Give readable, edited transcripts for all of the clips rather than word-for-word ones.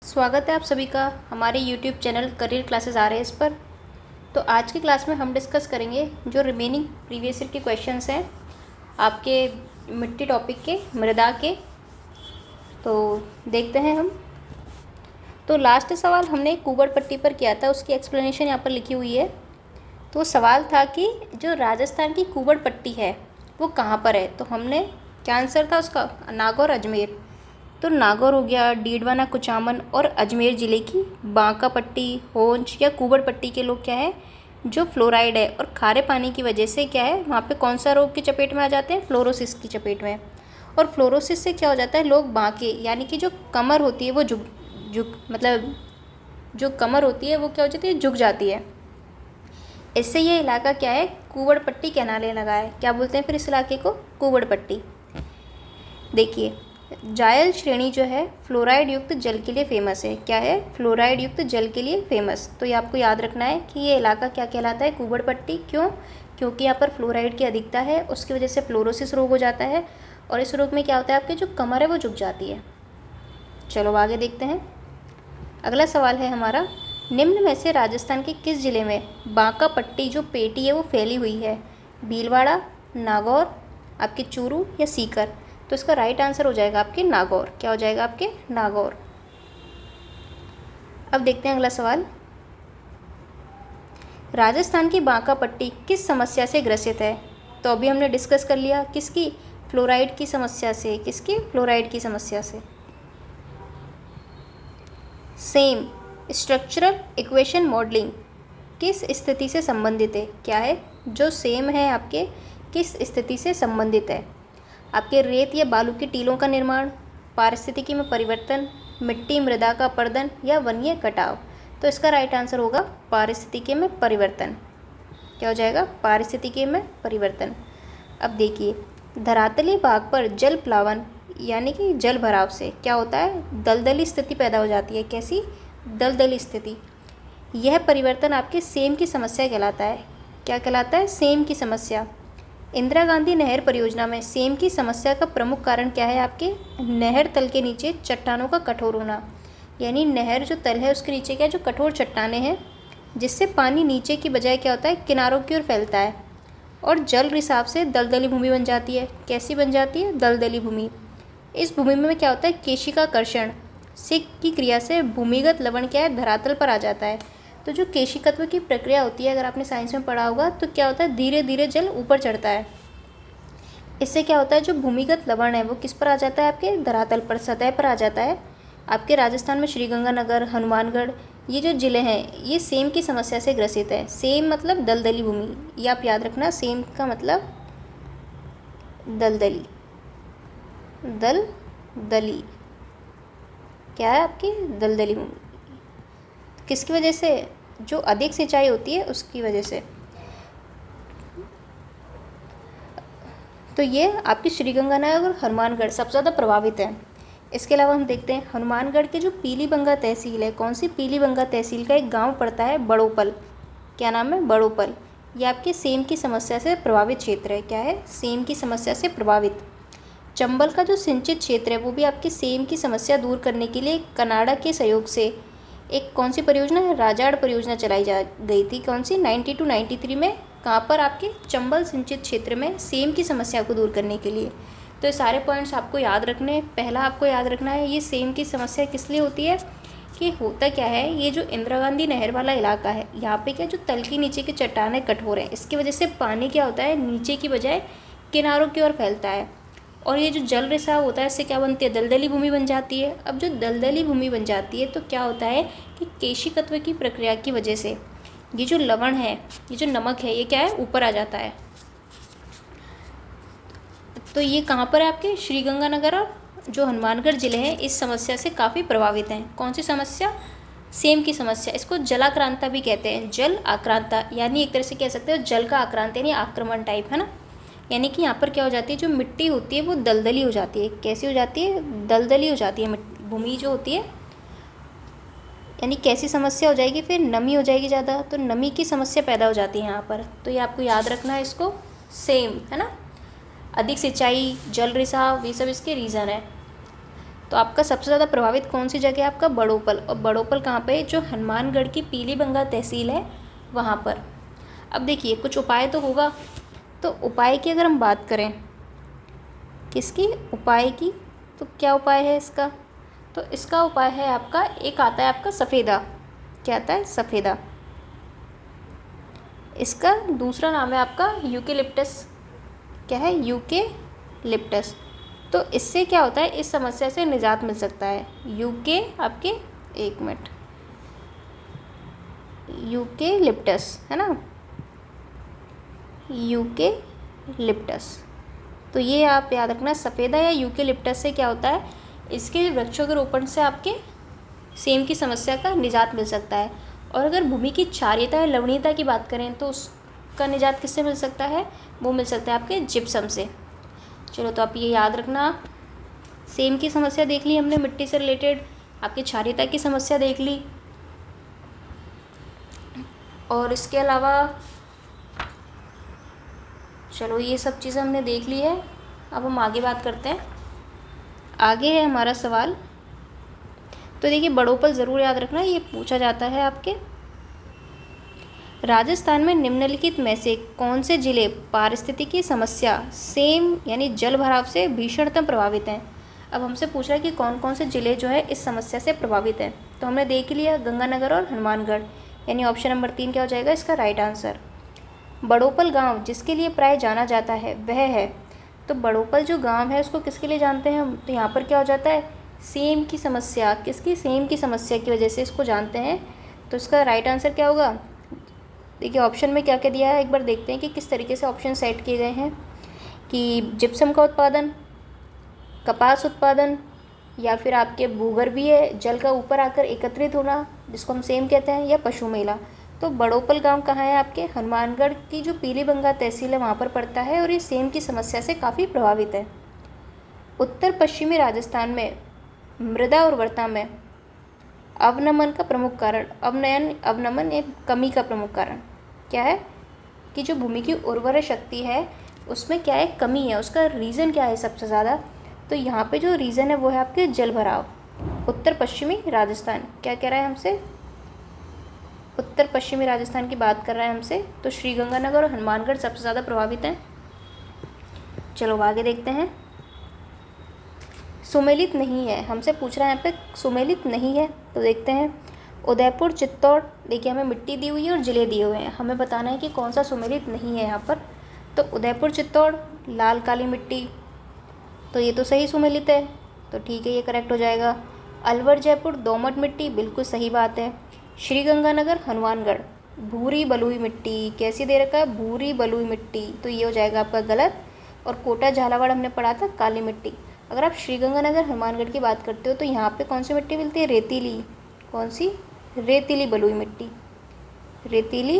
स्वागत है आप सभी का हमारे YouTube चैनल करियर क्लासेस आ रहे हैं इस पर। तो आज की क्लास में हम डिस्कस करेंगे जो रिमेनिंग प्रीवियस ईयर के क्वेश्चंस हैं आपके मिट्टी टॉपिक के, मृदा के। तो देखते हैं हम। तो लास्ट सवाल हमने कुबड़ पट्टी पर किया था, उसकी एक्सप्लेनेशन यहाँ पर लिखी हुई है। तो सवाल था कि जो राजस्थान की कुबड़ पट्टी है वो कहाँ पर है। तो हमने क्या आंसर था उसका, नागौर, अजमेर। तो नागौर हो गया, डीडवाना, कुचामन और अजमेर ज़िले की बांका पट्टी, होंच या कुबड़ पट्टी के लोग क्या है, जो फ्लोराइड है और खारे पानी की वजह से क्या है वहाँ पे कौन सा रोग की चपेट में आ जाते हैं, फ्लोरोसिस की चपेट में। और फ्लोरोसिस से क्या हो जाता है, लोग बांके यानी कि जो कमर होती है वो झुक झुक मतलब जो कमर होती है वो क्या हो जाती है, झुक जाती है। इससे ये इलाका क्या है, कुबड़ पट्टी कहलाने लगा है। क्या बोलते हैं फिर इस इलाके को, कुबड़ पट्टी। देखिए, जायल श्रेणी जो है फ्लोराइड युक्त जल के लिए फेमस है। क्या है, फ्लोराइड युक्त जल के लिए फेमस। तो ये आपको याद रखना है कि ये इलाका क्या कहलाता है, कुबड़ पट्टी। क्यों? क्योंकि यहाँ पर फ्लोराइड की अधिकता है, उसकी वजह से फ्लोरोसिस रोग हो जाता है। और इस रोग में क्या होता है, आपकी जो कमर है वो झुक जाती है। चलो आगे देखते हैं। अगला सवाल है हमारा, निम्न में से राजस्थान के किस जिले में बांका पट्टी जो पेटी है वो फैली हुई है, भीलवाड़ा, नागौर, आपके चूरू या सीकर। तो इसका राइट आंसर हो जाएगा आपके नागौर। क्या हो जाएगा आपके, नागौर। अब देखते हैं अगला सवाल, राजस्थान की बांका पट्टी किस समस्या से ग्रसित है। तो अभी हमने डिस्कस कर लिया, किसकी, फ्लोराइड की समस्या से। किसकी, फ्लोराइड की समस्या से। सेम स्ट्रक्चरल इक्वेशन मॉडलिंग किस स्थिति से संबंधित है। क्या है, जो सेम है आपके किस स्थिति से संबंधित है, आपके रेत या बालू की टीलों का निर्माण, पारिस्थितिकी में परिवर्तन, मिट्टी मृदा का अपरदन या वन्य कटाव। तो इसका राइट आंसर होगा पारिस्थितिकी में परिवर्तन। क्या हो जाएगा, पारिस्थितिकी में परिवर्तन। अब देखिए, धरातलीय भाग पर जल प्लावन यानी कि जल भराव से क्या होता है, दलदली स्थिति पैदा हो जाती है। कैसी, दलदली स्थिति। यह परिवर्तन आपके सेम की समस्या कहलाता है। क्या कहलाता है, सेम की समस्या। इंदिरा गांधी नहर परियोजना में सेम की समस्या का प्रमुख कारण क्या है, आपके नहर तल के नीचे चट्टानों का कठोर होना। यानी नहर जो तल है उसके नीचे क्या, जो कठोर चट्टानें हैं, जिससे पानी नीचे की बजाय क्या होता है, किनारों की ओर फैलता है और जल रिसाव से दलदली भूमि बन जाती है। कैसी बन जाती है, दलदली भूमि। इस भूमि में क्या होता है, केशिकाकर्षण से की क्रिया से भूमिगत लवण क्या है, धरातल पर आ जाता है। तो जो केशिकत्व की प्रक्रिया होती है, अगर आपने साइंस में पढ़ा होगा, तो क्या होता है, धीरे धीरे जल ऊपर चढ़ता है। इससे क्या होता है, जो भूमिगत लवण है वो किस पर आ जाता है, आपके धरातल पर, सतह पर आ जाता है। आपके राजस्थान में श्रीगंगानगर, हनुमानगढ़, ये जो ज़िले हैं ये सेम की समस्या से ग्रसित है। सेम मतलब दलदली भूमि, ये आप याद रखना, सेम का मतलब दलदली, दलदली क्या है आपकी, दलदली भूमि। किसकी वजह से, जो अधिक सिंचाई होती है उसकी वजह से। तो ये आपकी श्रीगंगानगर और हनुमानगढ़ सबसे ज़्यादा प्रभावित है। इसके अलावा हम देखते हैं हनुमानगढ़ के जो पीलीबंगा तहसील है, कौन सी, पीलीबंगा तहसील का एक गांव पड़ता है बड़ोपल। क्या नाम है, बड़ोपल। ये आपके सेम की समस्या से प्रभावित क्षेत्र है। क्या है, सेम की समस्या से प्रभावित। चंबल का जो सिंचित क्षेत्र है वो भी आपकी सेम की समस्या दूर करने के लिए कनाडा के सहयोग से एक कौन सी परियोजना है, राजाड़ परियोजना चलाई जा गई थी। कौन सी, 92 93 में। कहाँ पर, आपके चंबल सिंचित क्षेत्र में, सेम की समस्या को दूर करने के लिए। तो ये सारे पॉइंट्स आपको याद रखने हैं। पहला आपको याद रखना है, ये सेम की समस्या किस लिए होती है, कि होता क्या है, ये जो इंदिरा गांधी नहर वाला इलाका है यहाँ पे क्या, जो तल के नीचे की चट्टानें कठोर हैं, इसकी वजह से पानी क्या होता है, नीचे की बजाय किनारों की ओर फैलता है। और ये जो जल रिसाव होता है इससे क्या बनती है, दलदली भूमि बन जाती है। अब जो दलदली भूमि बन जाती है तो क्या होता है कि केशिकत्व की प्रक्रिया की वजह से ये जो लवण है, ये जो नमक है, ये क्या है, ऊपर आ जाता है। तो ये कहाँ पर है, आपके श्रीगंगानगर और जो हनुमानगढ़ ज़िले हैं इस समस्या से काफ़ी प्रभावित हैं। कौन सी समस्या, सेम की समस्या। इसको जलाक्रांता भी कहते हैं, जल आक्रांता, यानी एक तरह से कह सकते हो जल का आक्रांत यानी आक्रमण टाइप, है ना। यानी कि यहाँ पर क्या हो जाती है, जो मिट्टी होती है वो दलदली हो जाती है। कैसी हो जाती है, दलदली हो जाती है भूमि जो होती है। यानी कैसी समस्या हो जाएगी, फिर नमी हो जाएगी ज़्यादा, तो नमी की समस्या पैदा हो जाती है यहाँ पर। तो ये आपको याद रखना है इसको, सेम, है ना। अधिक सिंचाई, जल रिसाव, ये सब इसके रीज़न है। तो आपका सबसे ज़्यादा प्रभावित कौन सी जगह है? आपका बड़ोपल। और बड़ोपल कहाँ पे है? जो हनुमानगढ़ की पीलीबंगा तहसील है वहाँ पर। अब देखिए कुछ उपाय तो होगा, तो उपाय की अगर हम बात करें, किसकी? उपाय की। तो क्या उपाय है इसका? तो इसका उपाय है आपका, एक आता है आपका सफ़ेदा। क्या आता है? सफ़ेदा। इसका दूसरा नाम है आपका यूकेलिप्टस। क्या है? यूकेलिप्टस। तो इससे क्या होता है? इस समस्या से निजात मिल सकता है। आपके, एक मिनट, यूकेलिप्टस है ना, यूकेलिप्टस। तो ये आप याद रखना, सफ़ेदा या यूकेलिप्टस से क्या होता है? इसके वृक्षों के रोपण से आपके सेम की समस्या का निजात मिल सकता है। और अगर भूमि की क्षारीयता या लवणीयता की बात करें तो उसका निजात किससे मिल सकता है? वो मिल सकता है आपके जिप्सम से। चलो, तो आप ये याद रखना, सेम की समस्या देख ली हमने मिट्टी से रिलेटेड, आपकी क्षारीयता की समस्या देख ली, और इसके अलावा चलो ये सब चीज़ें हमने देख ली है। अब हम आगे बात करते हैं। आगे है हमारा सवाल। तो देखिए बड़ोपल ज़रूर याद रखना, ये पूछा जाता है आपके। राजस्थान में निम्नलिखित में से कौन से जिले पारिस्थितिकी समस्या सेम यानी जल भराव से भीषणतम प्रभावित हैं? अब हमसे पूछ रहा है कि कौन कौन से ज़िले जो है इस समस्या से प्रभावित हैं। तो हमने देख लिया गंगानगर और हनुमानगढ़, यानी ऑप्शन नंबर 3 क्या हो जाएगा इसका राइट आंसर। बड़ोपल गांव जिसके लिए प्राय जाना जाता है वह है, तो बड़ोपल जो गांव है उसको किसके लिए जानते हैं हम? तो यहाँ पर क्या हो जाता है? सेम की समस्या, किसकी? सेम की समस्या की वजह से इसको जानते हैं। तो इसका राइट आंसर क्या होगा? देखिए ऑप्शन में क्या क्या दिया है, एक बार देखते हैं कि किस तरीके से ऑप्शन सेट किए गए हैं। कि जिप्सम का उत्पादन, कपास उत्पादन, या फिर आपके भूगर्भीय जल का ऊपर आकर एकत्रित होना जिसको हम सेम कहते हैं, या पशु मेला। तो बड़ोपल गांव कहाँ है? आपके हनुमानगढ़ की जो पीलीबंगा तहसील है वहाँ पर पड़ता है, और ये सेम की समस्या से काफ़ी प्रभावित है। उत्तर पश्चिमी राजस्थान में मृदा उर्वरता में अवनमन का प्रमुख कारण, अवनमन एक कमी का प्रमुख कारण क्या है? कि जो भूमि की उर्वर शक्ति है उसमें क्या है? कमी है। उसका रीज़न क्या है सबसे ज़्यादा? तो यहाँ पे जो रीज़न है वो है आपके जल भराव। उत्तर पश्चिमी राजस्थान क्या कह रहा है हमसे? उत्तर पश्चिमी राजस्थान की बात कर रहा है हमसे। तो श्रीगंगानगर और हनुमानगढ़ सबसे ज़्यादा प्रभावित हैं। चलो आगे देखते हैं। सुमेलित नहीं है, हमसे पूछ रहा है यहाँ पे सुमेलित नहीं है, तो देखते हैं। उदयपुर, चित्तौड़, देखिए हमें मिट्टी दी हुई है और जिले दिए हुए हैं, हमें बताना है कि कौन सा सुमेलित नहीं है यहाँ पर। तो उदयपुर चित्तौड़ लाल काली मिट्टी, तो ये तो सही सुमेलित है, तो ठीक है ये करेक्ट हो जाएगा। अलवर जयपुर दोमट मिट्टी, बिल्कुल सही बात है। श्रीगंगानगर हनुमानगढ़ भूरी बलुई मिट्टी, कैसी दे रखा है? भूरी बलुई मिट्टी, तो ये हो जाएगा आपका गलत। और कोटा झालावाड़ हमने पढ़ा था काली मिट्टी। अगर आप श्रीगंगानगर हनुमानगढ़ की बात करते हो तो यहाँ पे कौन सी मिट्टी मिलती है? रेतीली। कौन सी? रेतीली बलुई मिट्टी, रेतीली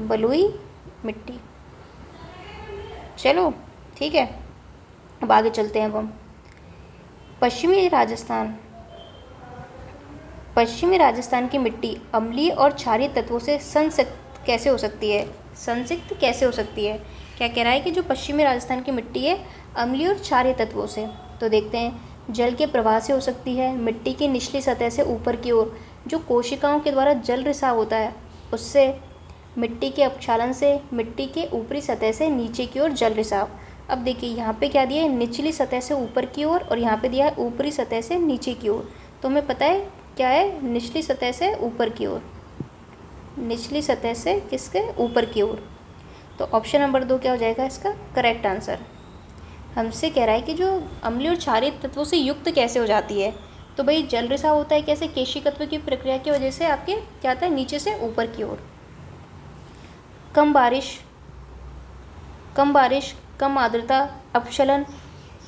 बलुई मिट्टी। चलो ठीक है, अब आगे चलते हैं। अब हम पश्चिमी राजस्थान की मिट्टी अम्लीय और क्षारीय तत्वों से संसिक्त कैसे हो सकती है? संसिक्त कैसे हो सकती है? क्या कह रहा है कि जो पश्चिमी राजस्थान की मिट्टी है अम्लीय और क्षारीय तत्वों से। तो देखते हैं, जल के प्रवाह से हो सकती है, मिट्टी की निचली सतह से ऊपर की ओर जो कोशिकाओं के द्वारा जल रिसाव होता है उससे, मिट्टी के अपक्षालन से, मिट्टी के ऊपरी सतह से नीचे की ओर जल रिसाव। अब देखिए यहाँ पे क्या दिया है? निचली सतह से ऊपर की ओर, और यहाँ पे दिया है ऊपरी सतह से नीचे की ओर। तो हमें पता है क्या है? निचली सतह से ऊपर की ओर, निचली सतह से किसके? ऊपर की ओर। तो ऑप्शन नंबर 2 क्या हो जाएगा इसका करेक्ट आंसर। हमसे कह रहा है कि जो अम्लीय और क्षारीय तत्वों से युक्त कैसे हो जाती है? तो भाई जल रिसाव होता है कैसे? केशिकत्व की प्रक्रिया की वजह से आपके क्या आता है? नीचे से ऊपर की ओर। कम बारिश, कम आर्द्रता, अपक्षलन,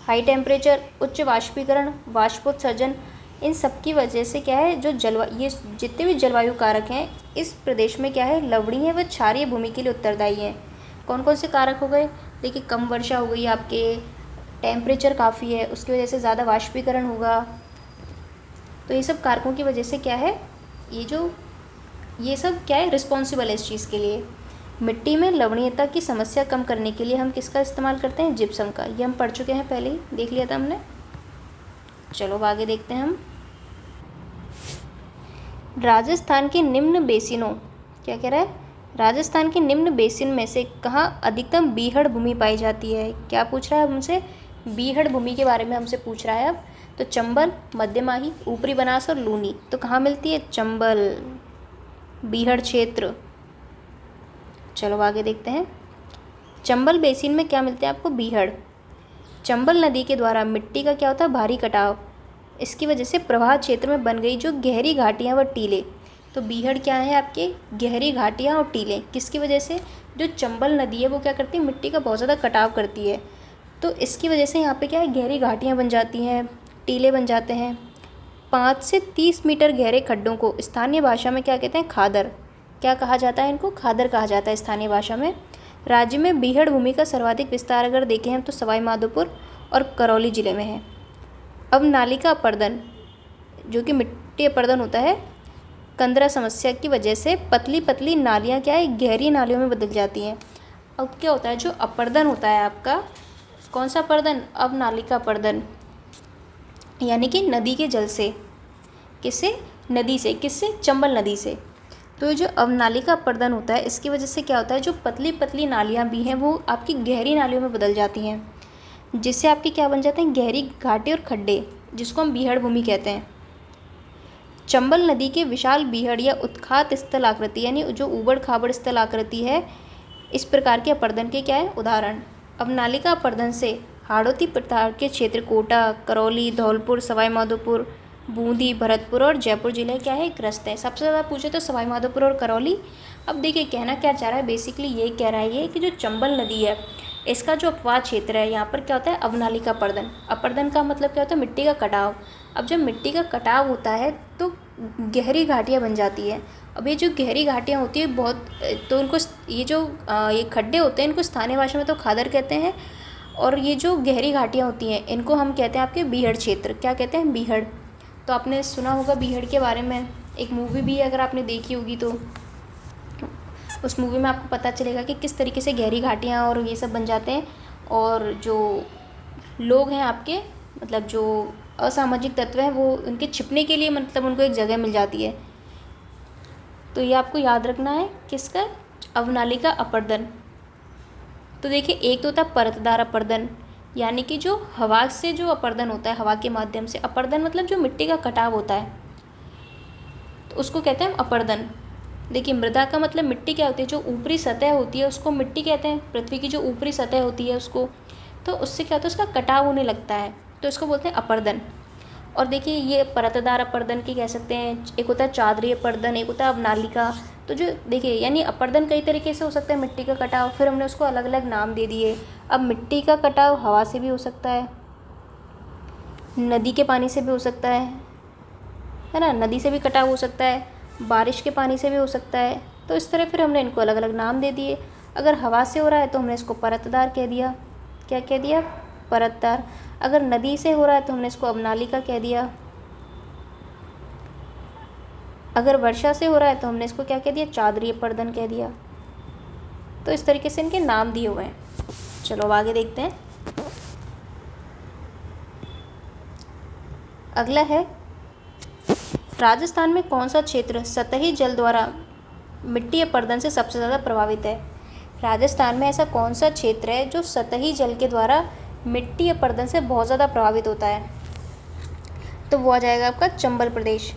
हाई टेम्परेचर, उच्च वाष्पीकरण, वाष्पोत्सर्जन, इन सब की वजह से क्या है? जो ये जितने भी जलवायु कारक हैं इस प्रदेश में क्या है? लवणीय व क्षारीय भूमि के लिए उत्तरदायी हैं। कौन कौन से कारक हो गए? देखिए कम वर्षा हो गई, आपके टेम्परेचर काफ़ी है उसकी वजह से ज़्यादा वाष्पीकरण होगा। तो ये सब कारकों की वजह से क्या है? ये सब क्या है? रिस्पॉन्सिबल है इस चीज़ के लिए। मिट्टी में लवणीयता की समस्या कम करने के लिए हम किसका इस्तेमाल करते हैं? जिप्सम का। ये हम पढ़ चुके हैं, पहले ही देख लिया था हमने। चलो अब आगे देखते हैं हम। राजस्थान के निम्न बेसिनों, क्या कह रहा है, राजस्थान के निम्न बेसिन में से कहाँ अधिकतम बीहड़ भूमि पाई जाती है। क्या पूछ रहा है हमसे, बीहड़ भूमि के बारे में हमसे पूछ रहा है अब। तो चंबल, मध्यमाही, ऊपरी बनास और लूनी। तो कहाँ मिलती है, चंबल, बीहड़ क्षेत्र। चलो आगे देखते हैं। चंबल बेसिन में क्या मिलते हैं आपको, बीहड़। चंबल नदी के द्वारा मिट्टी का क्या होता है, भारी कटाव। इसकी वजह से प्रवाह क्षेत्र में बन गई जो गहरी घाटियाँ व टीले। तो बीहड़ क्या है आपके, गहरी घाटियाँ और टीले। किसकी वजह से, जो चंबल नदी है वो क्या करती है, मिट्टी का बहुत ज़्यादा कटाव करती है। तो इसकी वजह से यहाँ पे क्या है, गहरी घाटियाँ बन जाती हैं, टीले बन जाते हैं। 5 से 30 मीटर गहरे खड्डों को स्थानीय भाषा में क्या कहते हैं, खादर। क्या कहा जाता है इनको, खादर कहा जाता है स्थानीय भाषा में। राज्य में बीहड़ भूमि का सर्वाधिक विस्तार अगर देखें हम तो सवाई माधोपुर और करौली ज़िले में है। अब नाली का अपर्दन, जो कि मिट्टी अपर्दन होता है, कंदरा समस्या की वजह से पतली पतली नालियाँ क्या है, गहरी नालियों में बदल जाती हैं। अब क्या होता है, जो अपर्दन होता है आपका, कौन सा अपर्दन, अब नाली का अपर्दन, यानी कि नदी के जल से। किससे, नदी से, किससे, चंबल नदी से। तो जो अवनाली का अपर्दन होता है, इसकी वजह से क्या होता है, जो पतली पतली नालियाँ भी हैं वो आपकी गहरी नालियों में बदल जाती हैं, जिससे आपके क्या बन जाते हैं, गहरी घाटी और खड्डे, जिसको हम बीहड़ भूमि कहते हैं। चंबल नदी के विशाल बीहड़ या उत्खात स्थल आकृति, यानी जो ऊबड़ खाबड़ स्थल आकृति है, इस प्रकार के अपर्दन के क्या है, उदाहरण। अवनाली का अपर्दन से हाड़ौती प्रकार के क्षेत्र कोटा, करौली, धौलपुर, सवाई माधोपुर, बूंदी, भरतपुर और जयपुर जिले क्या है, ग्रस्त है। सबसे ज़्यादा पूछे तो सवाई माधोपुर और करौली। अब देखिए कहना क्या चाह रहा है, बेसिकली ये कह रहा है ये कि जो चंबल नदी है इसका जो अपवाद क्षेत्र है, यहाँ पर क्या होता है, अवनाली का अपर्दन। अपर्दन का मतलब क्या होता है, मिट्टी का कटाव। अब जब मिट्टी का कटाव होता है तो गहरी घाटियाँ बन जाती है। अब ये जो गहरी घाटियाँ होती है बहुत, तो उनको ये जो ये खड्डे होते हैं इनको स्थानीय भाषा में तो खादर कहते हैं, और ये जो गहरी घाटियाँ होती हैं इनको हम कहते हैं आपके बीहड़ क्षेत्र। क्या कहते हैं, बीहड़। तो आपने सुना होगा बीहड़ के बारे में, एक मूवी भी है अगर आपने देखी होगी तो उस मूवी में आपको पता चलेगा कि किस तरीके से गहरी घाटियाँ और ये सब बन जाते हैं, और जो लोग हैं आपके, मतलब जो असामाजिक तत्व हैं, वो उनके छिपने के लिए मतलब उनको एक जगह मिल जाती है। तो ये आपको याद रखना है, किसका, अवनाली का अपर्दन। तो देखिए एक तो होता है परतदार अपर्दन, यानी कि जो हवा से जो अपर्दन होता है, हवा के माध्यम से। अपर्दन मतलब जो मिट्टी का कटाव होता है तो उसको कहते हैं हम अपर्दन। देखिए मृदा का मतलब मिट्टी क्या होती है, जो ऊपरी सतह होती है उसको मिट्टी कहते हैं, पृथ्वी की जो ऊपरी सतह होती है उसको। तो उससे क्या होता है, उसका कटाव होने लगता है तो इसको बोलते हैं अपर्दन। और देखिए ये परतदार अपर्दन की कह सकते हैं, एक होता है चादरी अपर्दन, एक होता है अवनाली का। तो जो देखिए यानी अपर्दन कई तरीके से हो सकता है, मिट्टी का कटाव, फिर हमने उसको अलग अलग नाम दे दिए। अब मिट्टी का कटाव हवा से भी हो सकता है, नदी के पानी से भी हो सकता है ना, नदी से भी कटाव हो सकता है, बारिश के पानी से भी हो सकता है। तो इस तरह फिर हमने इनको अलग अलग नाम दे दिए। अगर हवा से हो रहा है तो हमने इसको परतदार कह दिया, क्या कह दिया, परतदार। अगर नदी से हो रहा है तो हमने इसको अवनाली का कह दिया। अगर वर्षा से हो रहा है तो हमने इसको क्या कह दिया, चादरी अपर्दन कह दिया। तो इस तरीके से इनके नाम दिए हुए हैं। चलो अब आगे देखते हैं। अगला है, राजस्थान में कौन सा क्षेत्र सतही जल द्वारा मिट्टी अपर्दन से सबसे ज़्यादा प्रभावित है। राजस्थान में ऐसा कौन सा क्षेत्र है जो सतही जल के द्वारा मिट्टी अपर्दन से बहुत ज़्यादा प्रभावित होता है। तो वो आ जाएगा आपका चंबल प्रदेश।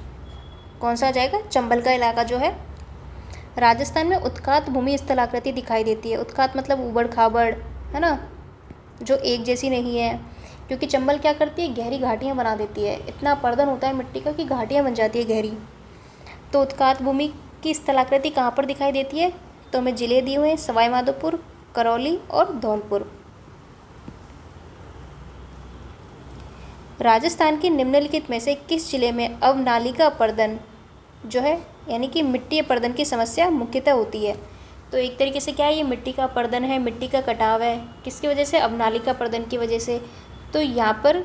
कौन सा आ जाएगा, चंबल का इलाका जो है। राजस्थान में उत्खात भूमि स्थलाकृति दिखाई देती है। उत्खात मतलब ऊबड़ खाबड़, है ना, जो एक जैसी नहीं है, क्योंकि चंबल क्या करती है, गहरी घाटियाँ बना देती है। इतना अपर्दन होता है मिट्टी का कि घाटियाँ बन जाती है गहरी। तो उत्खात भूमि की स्थलाकृति कहाँ पर दिखाई देती है, तो हमें जिले दिए हुए हैं, सवाई माधोपुर, करौली और धौलपुर। राजस्थान के निम्नलिखित में से किस जिले में अवनाली का अपर्दन जो है, यानी कि मिट्टी अपर्दन की समस्या मुख्यतः होती है। तो एक तरीके से क्या है, ये मिट्टी का अपर्दन है, मिट्टी का कटाव है, किसकी वजह से, अवनाली का अपर्दन की वजह से। तो यहाँ पर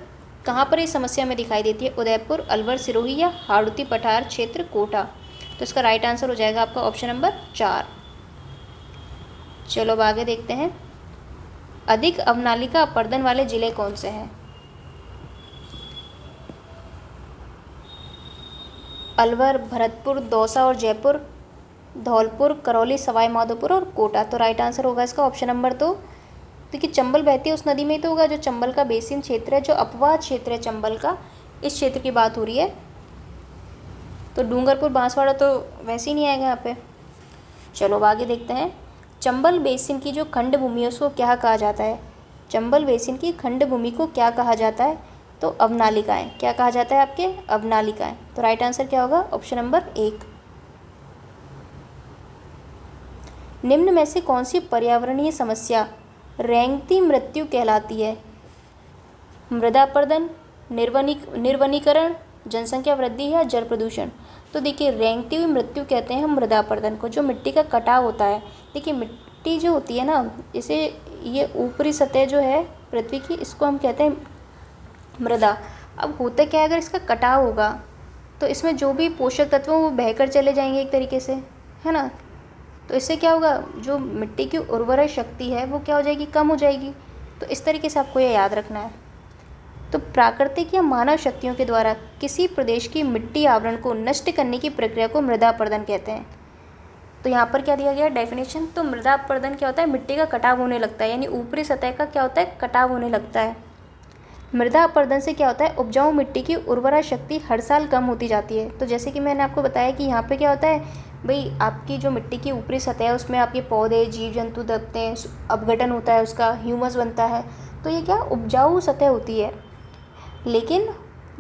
कहाँ पर ये समस्या में दिखाई देती है, उदयपुर, अलवर, सिरोही या हाड़ौती पठार क्षेत्र, कोटा। तो इसका राइट आंसर हो जाएगा आपका ऑप्शन नंबर 4। चलो अब आगे देखते हैं, अधिक अवनाली का अपर्दन वाले ज़िले कौन से हैं। अलवर, भरतपुर, दौसा और जयपुर, धौलपुर, करौली, सवाई माधोपुर और कोटा। तो राइट आंसर होगा इसका ऑप्शन नंबर 2। देखिए चंबल बहती है उस नदी में ही तो होगा, जो चंबल का बेसिन क्षेत्र है, जो अपवाद क्षेत्र है चंबल का, इस क्षेत्र की बात हो रही है। तो डूंगरपुर, बांसवाड़ा तो वैसे ही नहीं आएगा यहाँ पे। चलो अब आगे देखते हैं। चंबल बेसिन की जो खंड भूमि है उसको क्या कहा जाता है? चंबल बेसिन की खंड भूमि को क्या कहा जाता है? तो अवनालिकाएं। क्या कहा जाता है आपके? अवनालिकाएं। तो राइट आंसर क्या होगा? Option number 1। निम्न में से कौन सी पर्यावरणीय समस्या रेंगती मृत्यु कहलाती है? मृदा अपरदन, निर्वनीकरण, जनसंख्या वृद्धि या जल प्रदूषण। तो देखिए रेंगती हुई मृत्यु कहते हैं हम मृदा अपरदन को, जो मिट्टी का कटाव होता है। देखिए मिट्टी जो होती है ना, इसे ये ऊपरी सतह जो है पृथ्वी की, इसको हम कहते हैं मृदा। अब होता क्या है, अगर इसका कटाव होगा तो इसमें जो भी पोषक तत्व हैं वो बहकर चले जाएंगे एक तरीके से, है ना। तो इससे क्या होगा, जो मिट्टी की उर्वरक शक्ति है वो क्या हो जाएगी? कम हो जाएगी। तो इस तरीके से आपको ये याद रखना है। तो प्राकृतिक या मानव शक्तियों के द्वारा किसी प्रदेश की मिट्टी आवरण को नष्ट करने की प्रक्रिया को मृदा अपरदन कहते हैं। तो यहाँ पर क्या दिया गया है डेफिनेशन? तो मृदा अपरदन क्या होता है? मिट्टी का कटाव होने लगता है, यानी ऊपरी सतह का क्या होता है? कटाव होने लगता है। मृदा अपरदन से क्या होता है? उपजाऊ मिट्टी की उर्वरा शक्ति हर साल कम होती जाती है। तो जैसे कि मैंने आपको बताया कि यहाँ पे क्या होता है भाई, आपकी जो मिट्टी की ऊपरी सतह है उसमें आपके पौधे, जीव जंतु दबते हैं, अपघटन होता है, उसका ह्यूमस बनता है। तो ये क्या उपजाऊ सतह होती है। लेकिन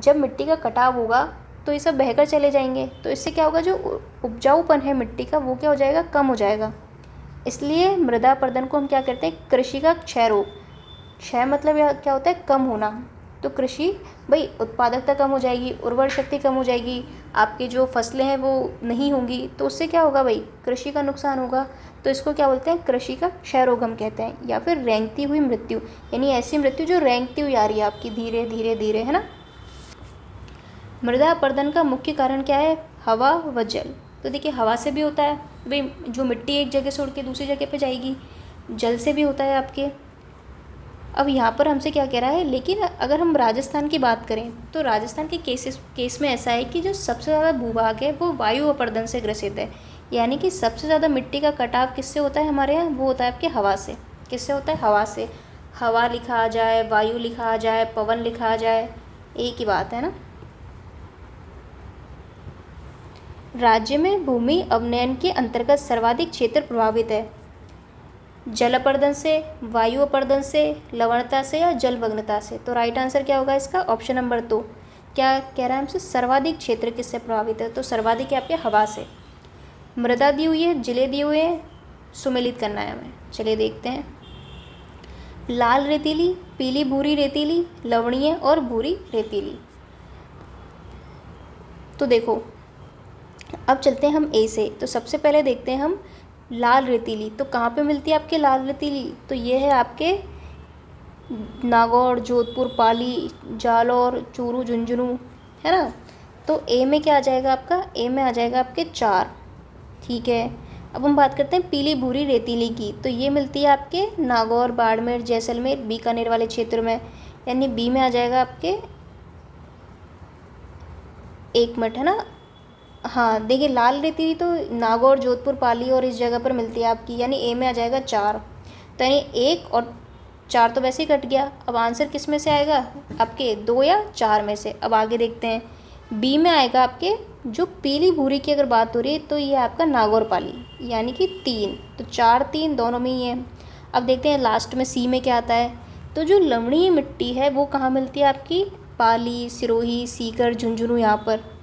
जब मिट्टी का कटाव होगा तो ये सब बहकर चले जाएंगे। तो इससे क्या होगा, जो उपजाऊपन है मिट्टी का वो क्या हो जाएगा? कम हो जाएगा। इसलिए मृदा अपरदन को हम क्या कहते हैं? कृषि का क्षय रोग। क्षय मतलब क्या होता है? कम होना। तो कृषि भाई उत्पादकता कम हो जाएगी, उर्वर शक्ति कम हो जाएगी, आपकी जो फसलें हैं वो नहीं होंगी, तो उससे क्या होगा भाई? कृषि का नुकसान होगा। तो इसको क्या बोलते हैं? कृषि का क्षय रोग हम कहते हैं, या फिर रेंगती हुई मृत्यु, यानी ऐसी मृत्यु जो रेंगती हुई आ रही है आपकी धीरे धीरे धीरे, है ना। मृदा अपरदन का मुख्य कारण क्या है? हवा व जल। तो देखिए हवा से भी होता है भाई, जो मिट्टी एक जगह से उड़ के दूसरी जगह पे जाएगी। जल से भी होता है आपके। अब यहाँ पर हमसे क्या कह रहा है, लेकिन अगर हम राजस्थान की बात करें तो राजस्थान के केस में ऐसा है कि जो सबसे ज़्यादा भूभाग है वो वायु अपरदन से ग्रसित है। यानी कि सबसे ज़्यादा मिट्टी का कटाव किससे होता है हमारे यहाँ? वो होता है आपके हवा से। किससे होता है? हवा से। हवा लिखा आ जाए, वायु लिखा आ जाए, पवन लिखा आ जाए, एक ही बात है ना। राज्य में भूमि अवनयन के अंतर्गत सर्वाधिक क्षेत्र प्रभावित है जल अपरदन से, वायु अपरदन से, लवणता से या जलमग्नता से। तो राइट आंसर क्या होगा इसका? Option number 2। क्या कह रहा है हमसे? सर्वाधिक क्षेत्र किससे प्रभावित है? तो सर्वाधिक है आपके हवा से। मृदा दी हुई है, जिले दिए हुए हैं, सुमेलित करना है हमें। चलिए देखते हैं। लाल रेतीली, पीली भूरी रेतीली, लवणीय और भूरी रेतीली। तो देखो अब चलते हैं हम ए से। तो सबसे पहले देखते हैं हम लाल रेतीली। तो कहाँ पे मिलती है आपके लाल रेतीली? तो ये है आपके नागौर, जोधपुर, पाली, जालौर, चूरू, झुंझुनू, है ना। तो ए में क्या आ जाएगा आपका? ए में आ जाएगा आपके 4। ठीक है। अब हम बात करते हैं पीली भूरी रेतीली की। तो ये मिलती है आपके नागौर, बाड़मेर, जैसलमेर, बीकानेर वाले क्षेत्र में, यानी बी में आ जाएगा आपके। एक मिनट, है ना। हाँ देखिए लाल रेतीली तो नागौर, जोधपुर, पाली और इस जगह पर मिलती है आपकी, यानी ए में आ जाएगा 4। तो यानी 1 और 4 तो वैसे ही कट गया। अब आंसर किस में से आएगा? आपके 2 या 4 में से। अब आगे देखते हैं। बी में आएगा आपके जो पीली भूरी की अगर बात हो रही है तो ये आपका नागौर पाली, यानी कि 3। तो 4 3 दोनों में ही है। अब देखते हैं लास्ट में सी में क्या आता है। तो जो लवणीय मिट्टी है वो कहाँ मिलती है आपकी? पाली, सिरोही, सीकर, झुंझुनू, यहाँ पर।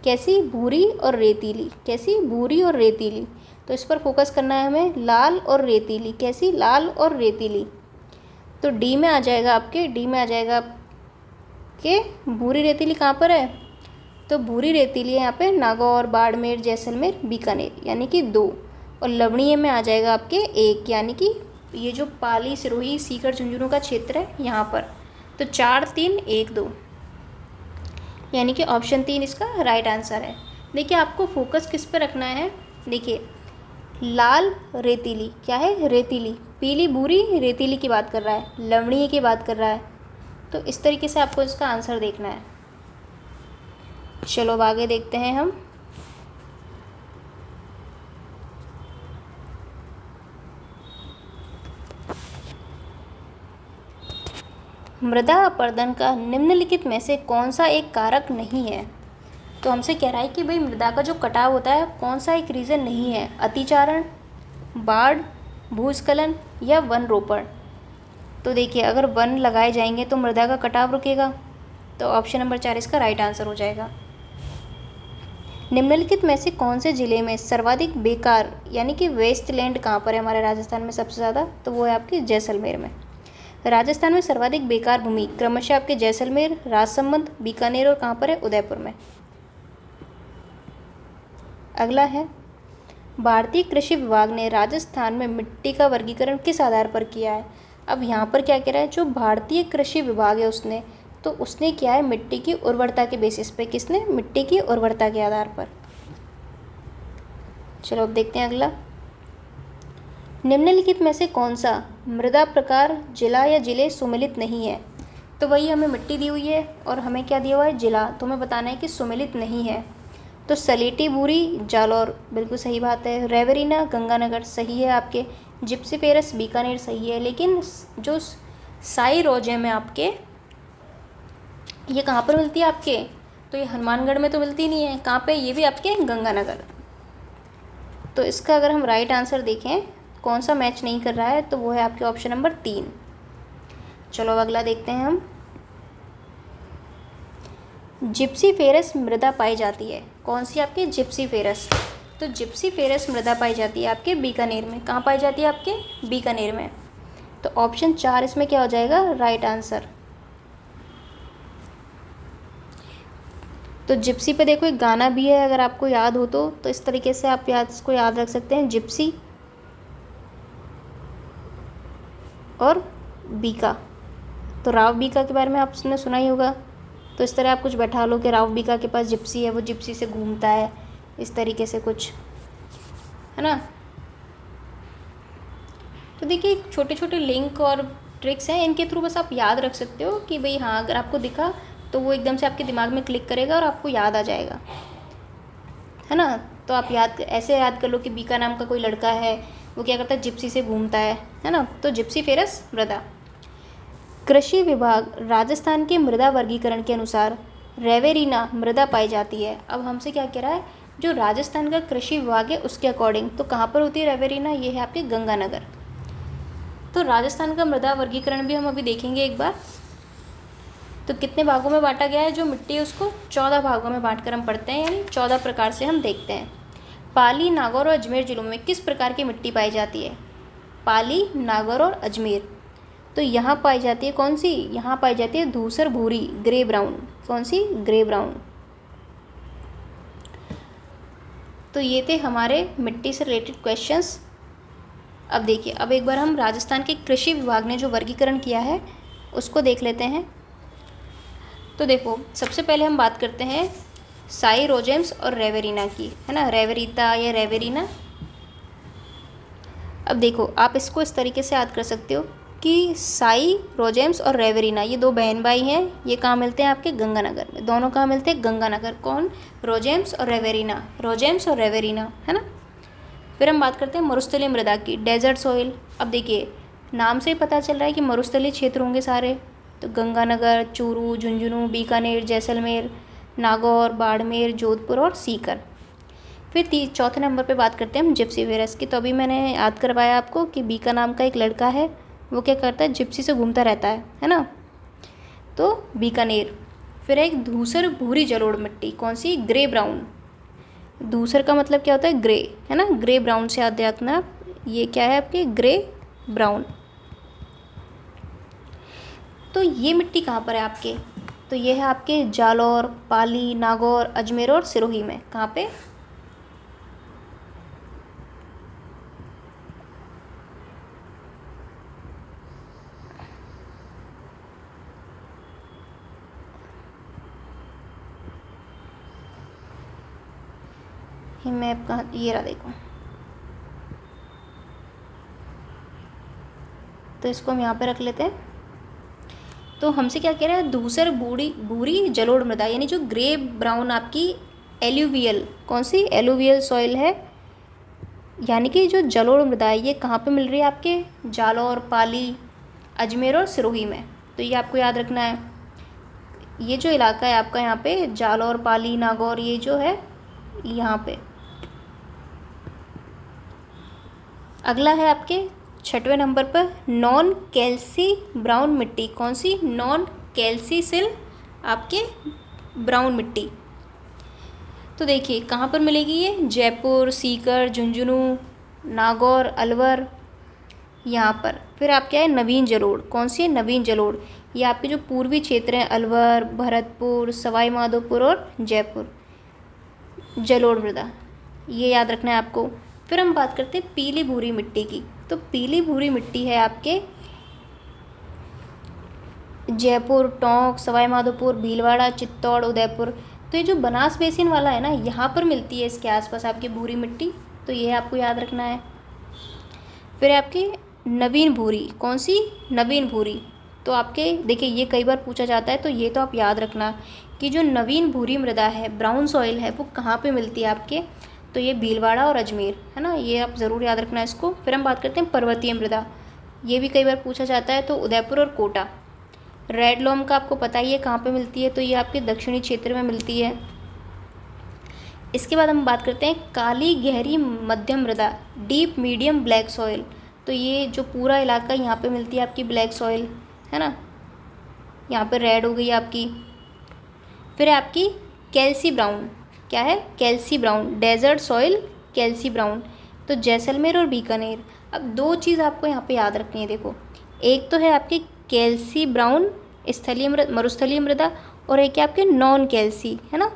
कैसी? भूरी और रेतीली। कैसी? भूरी और रेतीली। तो इस पर फोकस करना है हमें, लाल और रेतीली। कैसी? लाल और रेतीली। तो डी में आ जाएगा आपके, डी में आ जाएगा आपके भूरी रेतीली। कहाँ पर है? तो भूरी रेतीली है यहाँ पे नागौर, बाड़मेर, जैसलमेर, बीकानेर, यानी कि 2। और लवणीय में आ जाएगा आपके 1, यानी कि ये जो पाली, सिरोही, सीकर, झुंझुनू का क्षेत्र है यहाँ पर। तो 4 3 1 2, यानी कि ऑप्शन 3 इसका राइट आंसर है। देखिए आपको फोकस किस पे रखना है? देखिए लाल रेतीली क्या है? रेतीली। पीली भूरी रेतीली की बात कर रहा है, लवणीय की बात कर रहा है। तो इस तरीके से आपको इसका आंसर देखना है। चलो अब आगे देखते हैं हम। मृदा अपरदन का निम्नलिखित में से कौन सा एक कारक नहीं है। तो हमसे कह रहा है कि भाई मृदा का जो कटाव होता है कौन सा एक रीज़न नहीं है, अतिचारण, बाढ़, भूस्खलन या वन रोपण। तो देखिए अगर वन लगाए जाएंगे तो मृदा का कटाव रुकेगा, तो ऑप्शन नंबर 4 इसका राइट आंसर हो जाएगा। निम्नलिखित में से कौन से ज़िले में सर्वाधिक बेकार यानी कि वेस्ट लैंड कहाँ पर है हमारे राजस्थान में सबसे ज़्यादा, तो वो है आपके जैसलमेर में। राजस्थान में सर्वाधिक बेकार भूमि क्रमशः आपके जैसलमेर, राजसमंद, बीकानेर और कहाँ पर है, उदयपुर में। अगला है, भारतीय कृषि विभाग ने राजस्थान में मिट्टी का वर्गीकरण किस आधार पर किया है। अब यहाँ पर क्या कह रहा है, जो भारतीय कृषि विभाग है उसने किया है मिट्टी की उर्वरता के बेसिस पे। किसने, मिट्टी की उर्वरता के आधार पर। चलो अब देखते हैं अगला। निम्नलिखित में से कौन सा मृदा प्रकार जिला या जिले सुमेलित नहीं है। तो वही हमें मिट्टी दी हुई है और हमें क्या दिया हुआ है, जिला, तो हमें बताना है कि सुमेलित नहीं है। तो सलेटी, बूरी, जालौर बिल्कुल सही बात है। रेवरीना गंगानगर सही है आपके। जिप्सीफेरस बीकानेर सही है। लेकिन जो साइरोजेम है आपके, ये कहाँ पर मिलती है आपके, तो ये हनुमानगढ़ में तो मिलती नहीं है। कहाँ पे, ये भी आपके गंगानगर। तो इसका अगर हम राइट आंसर देखें कौन सा मैच नहीं कर रहा है, तो वो है आपके ऑप्शन नंबर 3। चलो अब अगला देखते हैं हम। जिप्सीफेरस मृदा पाई जाती है कौन सी, आपके जिप्सीफेरस। तो जिप्सीफेरस मृदा पाई जाती है आपके बीकानेर में। कहाँ पाई जाती है, आपके बीकानेर में। तो ऑप्शन 4 इसमें क्या हो जाएगा, राइट आंसर। तो जिप्सी पे देखो एक गाना भी है, अगर आपको याद हो तो इस तरीके से आप इसको याद रख सकते हैं, जिप्सी और बीका। तो राव बीका के बारे में आपने सुना ही होगा। तो इस तरह आप कुछ बैठा लो कि राव बीका के पास जिप्सी है, वो जिप्सी से घूमता है, इस तरीके से कुछ है ना। तो देखिए छोटे छोटे लिंक और ट्रिक्स हैं, इनके थ्रू बस आप याद रख सकते हो कि भाई हाँ, अगर आपको दिखा तो वो एकदम से आपके दिमाग में क्लिक करेगा और आपको याद आ जाएगा, है ना। तो आप ऐसे याद कर लो कि बीका नाम का कोई लड़का है, वो क्या करता है, जिप्सी से घूमता है ना। तो जिप्सीफेरस मृदा। कृषि विभाग राजस्थान के मृदा वर्गीकरण के अनुसार रेवेरिना मृदा पाई जाती है। अब हमसे क्या कह रहा है, जो राजस्थान का कृषि विभाग है उसके अकॉर्डिंग तो कहाँ पर होती है रेवेरिना, ये है आपके गंगानगर। तो राजस्थान का मृदा वर्गीकरण भी हम अभी देखेंगे एक बार। तो कितने भागों में बांटा गया है, जो मिट्टी है उसको 14 भागों में बांटकर हम पढ़ते हैं, यानी 14 प्रकार से हम देखते हैं। पाली, नागौर और अजमेर जिलों में किस प्रकार की मिट्टी पाई जाती है। पाली, नागौर और अजमेर, तो यहाँ पाई जाती है कौन सी, यहाँ पाई जाती है धूसर भूरी, ग्रे ब्राउन। कौन सी, ग्रे ब्राउन। तो ये थे हमारे मिट्टी से रिलेटेड क्वेश्चंस। अब देखिए, अब एक बार हम राजस्थान के कृषि विभाग ने जो वर्गीकरण किया है उसको देख लेते हैं। तो देखो सबसे पहले हम बात करते हैं साइरोजेम्स और रेवेरिना की, है ना, रेवेरिता या रेवेरिना। अब देखो आप इसको इस तरीके से याद कर सकते हो कि साइरोजेम्स और रेवेरिना ये दो बहन भाई हैं। ये कहाँ मिलते हैं, आपके गंगानगर में। दोनों कहाँ मिलते हैं, गंगानगर। कौन, रोजेम्स और रेवेरिना, रोजेम्स और रेवेरिना, है ना। फिर हम बात करते हैं मरुस्थलीय मृदा की, डेजर्ट सॉइल। अब देखिए नाम से ही पता चल रहा है कि मरुस्थलीय क्षेत्र होंगे सारे। तो गंगानगर, चूरू, झुंझुनू, बीकानेर, जैसलमेर, नागौर, बाड़मेर, जोधपुर और सीकर। फिर चौथे नंबर पे बात करते हैं हम जिप्सीफेरस की। तो अभी मैंने याद करवाया आपको कि बीका नाम का एक लड़का है, वो क्या करता है, जिप्सी से घूमता रहता है ना। तो बीकानेर। फिर एक धूसर भूरी जलोढ़ मिट्टी, कौन सी, ग्रे ब्राउन। धूसर का मतलब क्या होता है, ग्रे, है ना, ग्रे ब्राउन से याद रखना आप। ये क्या है आपके, ग्रे ब्राउन। तो ये मिट्टी कहाँ पर है आपके, तो ये है आपके जालौर, पाली, नागौर, अजमेर और सिरोही में। कहाँ पे, मैप कहाँ, ये रहा देखो। तो इसको हम यहाँ पे रख लेते हैं। तो हमसे क्या कह रहा है, धूसर भूरी भूरी जलोढ़ मृदा, यानी जो ग्रे ब्राउन आपकी एलुवियल, कौन सी एलुवियल सॉइल है, यानी कि जो जलोढ़ मृदा है ये कहाँ पे मिल रही है, आपके जालौर, पाली, अजमेर और सिरोही में। तो ये आपको याद रखना है। ये जो इलाका है आपका यहाँ पे जालौर, पाली, नागौर, ये जो है यहाँ पे। अगला है आपके 6वें नंबर पर नॉन कैल्सी ब्राउन मिट्टी, कौन सी, नॉन कैल्सीसिल आपके ब्राउन मिट्टी। तो देखिए कहाँ पर मिलेगी ये, जयपुर, सीकर, झुंझुनू, नागौर, अलवर, यहाँ पर। फिर आपके है नवीन जलोढ़, कौन सी है, नवीन जलोढ़, ये आपके जो पूर्वी क्षेत्र हैं, अलवर, भरतपुर, सवाई माधोपुर और जयपुर, जलोढ़ मृदा, ये याद रखना है आपको। फिर हम बात करते हैं पीली भूरी मिट्टी की। तो पीली भूरी मिट्टी है आपके जयपुर, टोंक, सवाई माधोपुर, भीलवाड़ा, चित्तौड़, उदयपुर। तो ये जो बनास बेसिन वाला है ना, यहाँ पर मिलती है इसके आसपास आपकी भूरी मिट्टी, तो ये आपको याद रखना है। फिर आपकी नवीन भूरी, कौन सी, नवीन भूरी। तो आपके देखिए ये कई बार पूछा जाता है, तो ये तो आप याद रखना कि जो नवीन भूरी मृदा है, ब्राउन सॉइल है, वो कहाँ पे मिलती है आपके, तो ये भीलवाड़ा और अजमेर है ना, ये आप ज़रूर याद रखना इसको। फिर हम बात करते हैं पर्वतीय मृदा, ये भी कई बार पूछा जाता है, तो उदयपुर और कोटा। रेड लॉम का आपको पता ही है कहाँ पे मिलती है, तो ये आपके दक्षिणी क्षेत्र में मिलती है। इसके बाद हम बात करते हैं काली गहरी मध्यम मृदा, डीप मीडियम ब्लैक सॉइल। तो ये जो पूरा इलाका यहाँ पे मिलती है आपकी ब्लैक सॉइल, है ना, यहाँ पे रेड हो गई आपकी। फिर आपकी कैल्सी ब्राउन, क्या है, कैल्सी ब्राउन, डेजर्ट सॉइल कैल्सी ब्राउन, तो जैसलमेर और बीकानेर। अब दो चीज़ आपको यहाँ पे याद रखनी है, देखो, एक तो है आपकी कैल्सी ब्राउन स्थलीय मरुस्थलीय मृदा, और एक है आपके नॉन कैल्सी, है ना।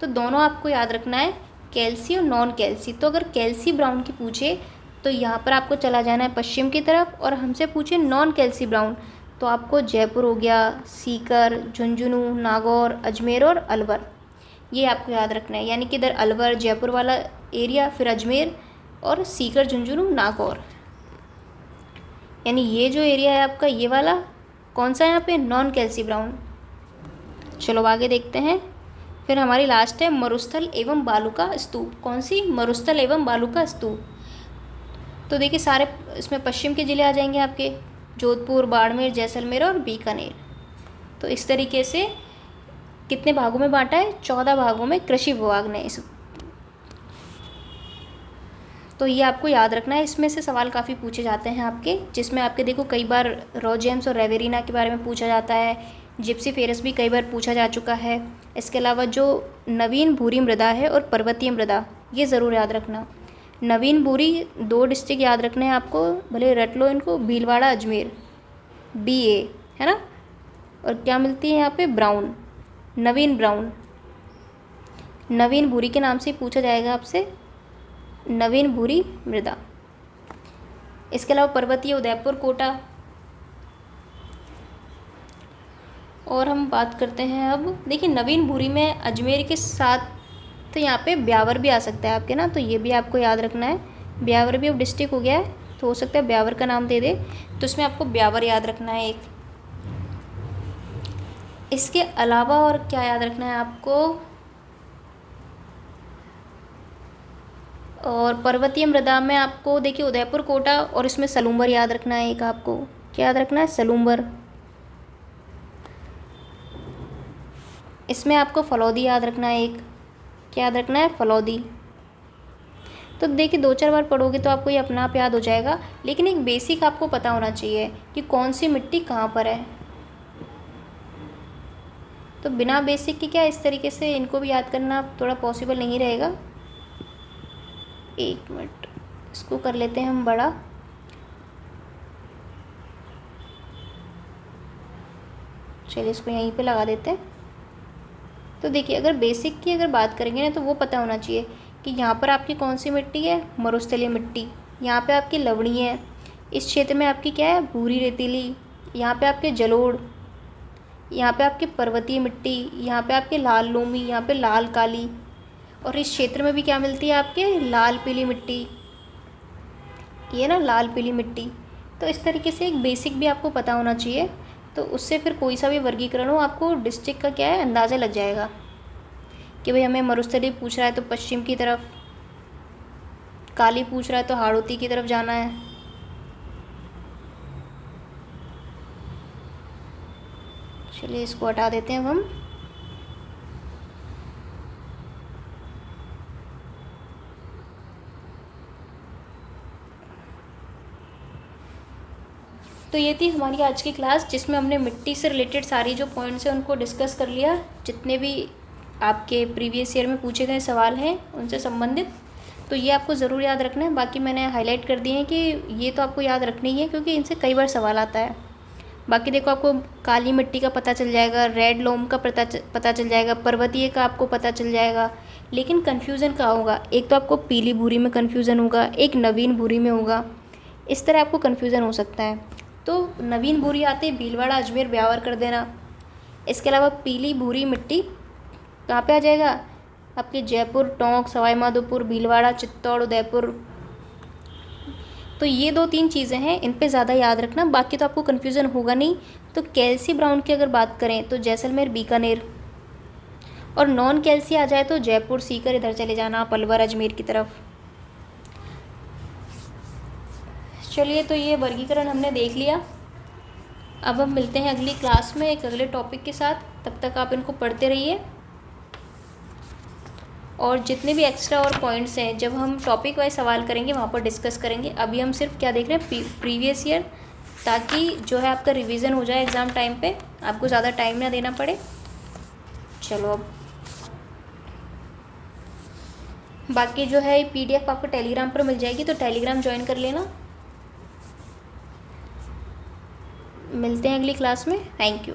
तो दोनों आपको याद रखना है, कैल्सी और नॉन कैल्सी। तो अगर कैल्सी ब्राउन की पूछे तो यहाँ पर आपको चला जाना है पश्चिम की तरफ, और हमसे पूछे नॉन कैल्सी ब्राउन तो आपको जयपुर हो गया, सीकर, झुंझुनू, नागौर, अजमेर और अलवर, ये आपको याद रखना है। यानी कि इधर अलवर, जयपुर वाला एरिया, फिर अजमेर और सीकर, झुंझुनू, नागौर, यानी ये जो एरिया है आपका, ये वाला कौन सा है यहाँ पे, नॉन कैल्सी ब्राउन। चलो आगे देखते हैं। फिर हमारी लास्ट है मरुस्थल एवं बालू का स्तूप, कौन सी, मरुस्थल एवं बालू का स्तूप। तो देखिए सारे इसमें पश्चिम के ज़िले आ जाएंगे आपके, जोधपुर, बाड़मेर, जैसलमेर और बीकानेर। तो इस तरीके से कितने भागों में बांटा है, 14 भागों में कृषि विभाग ने इस। तो ये आपको याद रखना है। इसमें से सवाल काफ़ी पूछे जाते हैं आपके, जिसमें आपके देखो कई बार रोजेम्स और रेवेरिना के बारे में पूछा जाता है, जिप्सीफेरस भी कई बार पूछा जा चुका है। इसके अलावा जो नवीन भूरी मृदा है और पर्वतीय मृदा, ये ज़रूर याद रखना। नवीन भूरी 2 डिस्ट्रिक्ट याद रखने हैं आपको, भले रट लो इनको, भीलवाड़ा, अजमेर, BA, है ना। और क्या मिलती है यहाँ पे, ब्राउन, नवीन ब्राउन, नवीन भूरी के नाम से पूछा जाएगा आपसे, नवीन भूरी मृदा। इसके अलावा पर्वतीय उदयपुर, कोटा। और हम बात करते हैं अब, देखिए नवीन भूरी में अजमेर के साथ तो यहाँ पे ब्यावर भी आ सकता है आपके ना, तो ये भी आपको याद रखना है। ब्यावर भी अब डिस्ट्रिक्ट हो गया है, तो हो सकता है ब्यावर का नाम दे दे, तो इसमें आपको ब्यावर याद रखना है एक। इसके अलावा और क्या याद रखना है आपको, और पर्वतीय मृदा में आपको देखिए उदयपुर, कोटा, और इसमें सलूम्बर याद रखना है एक आपको, क्या याद रखना है, सलूम्बर। इसमें आपको फलौदी याद रखना है एक, क्या याद रखना है, फलौदी। तो देखिए 2-4 बार पढ़ोगे तो आपको ये अपना आप याद हो जाएगा, लेकिन एक बेसिक आपको पता होना चाहिए कि कौन सी मिट्टी कहाँ पर है। तो बिना बेसिक के क्या इस तरीके से इनको भी याद करना थोड़ा पॉसिबल नहीं रहेगा। 1 मिनट, इसको कर लेते हैं हम बड़ा। चलिए इसको यहीं पे लगा देते हैं। तो देखिए अगर बेसिक की अगर बात करेंगे ना, तो वो पता होना चाहिए कि यहाँ पर आपकी कौन सी मिट्टी है, मरुस्थलीय मिट्टी, यहाँ पे आपकी लवणीय है, इस क्षेत्र में आपकी क्या है, भूरी रेतीली, यहाँ पे आपके जलोढ़, यहाँ पे आपके पर्वतीय मिट्टी, यहाँ पे आपके लाल लोमी, यहाँ पे लाल काली, और इस क्षेत्र में भी क्या मिलती है आपके, लाल पीली मिट्टी, ये ना लाल पीली मिट्टी। तो इस तरीके से एक बेसिक भी आपको पता होना चाहिए। तो उससे फिर कोई सा भी वर्गीकरण हो आपको डिस्ट्रिक्ट का क्या है अंदाज़ा लग जाएगा कि भाई हमें मरुस्थली पूछ रहा है तो पश्चिम की तरफ, काली पूछ रहा है तो हाड़ौती की तरफ जाना है। चलिए इसको हटा देते हैं अब हम। तो ये थी हमारी आज की क्लास जिसमें हमने मिट्टी से रिलेटेड सारी जो पॉइंट्स हैं उनको डिस्कस कर लिया। जितने भी आपके प्रीवियस ईयर में पूछे गए सवाल हैं उनसे संबंधित, तो ये आपको ज़रूर याद रखना है। बाकी मैंने हाईलाइट कर दिए हैं कि ये तो आपको याद रखना ही है क्योंकि इनसे कई बार सवाल आता है। बाकी देखो आपको काली मिट्टी का पता चल जाएगा, रेड लोम का पता चल जाएगा, पर्वतीय का आपको पता चल जाएगा, लेकिन कन्फ्यूज़न कहाँ होगा, एक तो आपको पीली भूरी में कन्फ्यूज़न होगा, एक नवीन भूरी में होगा, इस तरह आपको कन्फ्यूज़न हो सकता है। तो नवीन भूरी आते भीलवाड़ा अजमेर ब्यावर कर देना। इसके अलावा पीली भूरी मिट्टी कहाँ पे आ जाएगा, आपके जयपुर, टोंक, सवाई माधोपुर, भीलवाड़ा, चित्तौड़, उदयपुर। तो ये 2-3 चीज़ें हैं, इन पे ज़्यादा याद रखना, बाकी तो आपको कन्फ्यूज़न होगा नहीं। तो कैल्सी ब्राउन की अगर बात करें तो जैसलमेर, बीकानेर, और नॉन कैल्सी आ जाए तो जयपुर, सीकर, इधर चले जाना पलवल, अजमेर की तरफ। चलिए तो ये वर्गीकरण हमने देख लिया। अब हम मिलते हैं अगली क्लास में एक अगले टॉपिक के साथ। तब तक आप इनको पढ़ते रहिए और जितने भी एक्स्ट्रा और पॉइंट्स हैं जब हम टॉपिक वाइज सवाल करेंगे वहाँ पर डिस्कस करेंगे। अभी हम सिर्फ क्या देख रहे हैं, प्रीवियस ईयर, ताकि जो है आपका रिवीजन हो जाए एग्ज़ाम टाइम पे, आपको ज़्यादा टाइम ना देना पड़े। चलो अब बाकी जो है PDF आपको टेलीग्राम पर मिल जाएगी, तो टेलीग्राम ज्वाइन कर लेना। मिलते हैं अगली क्लास में। Thank you.